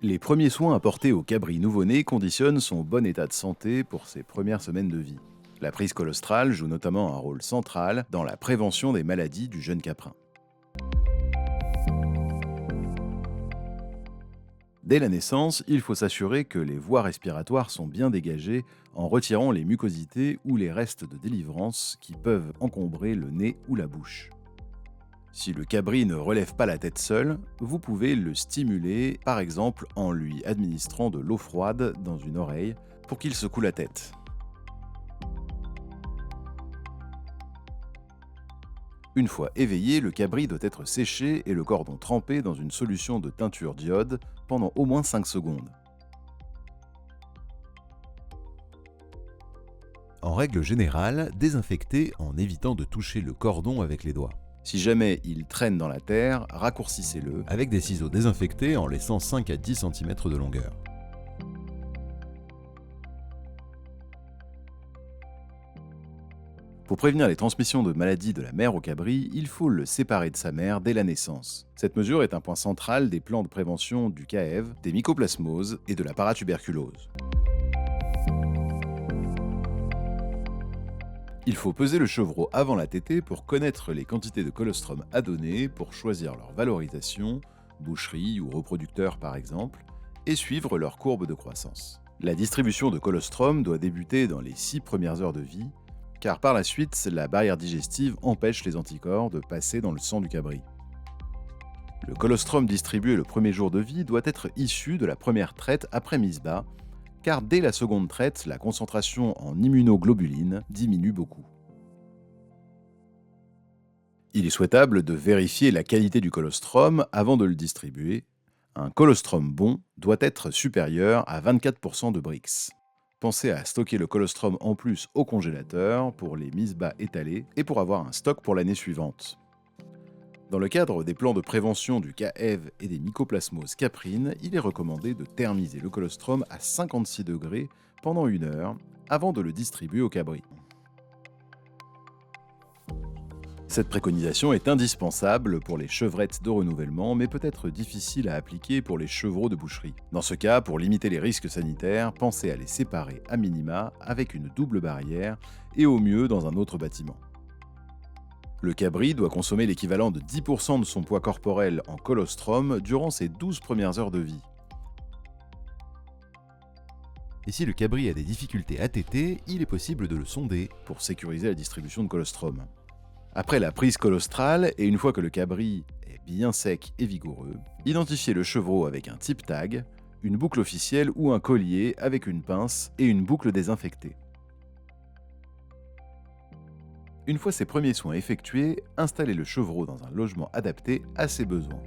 Les premiers soins apportés au cabri nouveau-né conditionnent son bon état de santé pour ses premières semaines de vie. La prise colostrale joue notamment un rôle central dans la prévention des maladies du jeune caprin. Dès la naissance, il faut s'assurer que les voies respiratoires sont bien dégagées en retirant les mucosités ou les restes de délivrance qui peuvent encombrer le nez ou la bouche. Si le cabri ne relève pas la tête seul, vous pouvez le stimuler, par exemple en lui administrant de l'eau froide dans une oreille pour qu'il secoue la tête. Une fois éveillé, le cabri doit être séché et le cordon trempé dans une solution de teinture d'iode pendant au moins 5 secondes. En règle générale, désinfectez en évitant de toucher le cordon avec les doigts. Si jamais il traîne dans la terre, raccourcissez-le avec des ciseaux désinfectés en laissant 5 à 10 cm de longueur. Pour prévenir les transmissions de maladies de la mère au cabri, il faut le séparer de sa mère dès la naissance. Cette mesure est un point central des plans de prévention du CAEV, des mycoplasmoses et de la paratuberculose. Il faut peser le chevreau avant la tétée pour connaître les quantités de colostrum à donner pour choisir leur valorisation, boucherie ou reproducteur par exemple, et suivre leur courbe de croissance. La distribution de colostrum doit débuter dans les 6 premières heures de vie, car par la suite, la barrière digestive empêche les anticorps de passer dans le sang du cabri. Le colostrum distribué le premier jour de vie doit être issu de la première traite après mise bas, car dès la seconde traite, la concentration en immunoglobulines diminue beaucoup. Il est souhaitable de vérifier la qualité du colostrum avant de le distribuer. Un colostrum bon doit être supérieur à 24% de Brix. Pensez à stocker le colostrum en plus au congélateur pour les mises bas étalées et pour avoir un stock pour l'année suivante. Dans le cadre des plans de prévention du CAEV et des mycoplasmoses caprines, il est recommandé de thermiser le colostrum à 56 degrés pendant 1 heure avant de le distribuer au cabri. Cette préconisation est indispensable pour les chevrettes de renouvellement, mais peut être difficile à appliquer pour les chevreaux de boucherie. Dans ce cas, pour limiter les risques sanitaires, pensez à les séparer à minima avec une double barrière et au mieux dans un autre bâtiment. Le cabri doit consommer l'équivalent de 10% de son poids corporel en colostrum durant ses 12 premières heures de vie. Et si le cabri a des difficultés à téter, il est possible de le sonder pour sécuriser la distribution de colostrum. Après la prise colostrale, et une fois que le cabri est bien sec et vigoureux, identifiez le chevreau avec un tip tag, une boucle officielle ou un collier avec une pince et une boucle désinfectée. Une fois ces premiers soins effectués, installez le chevreau dans un logement adapté à ses besoins.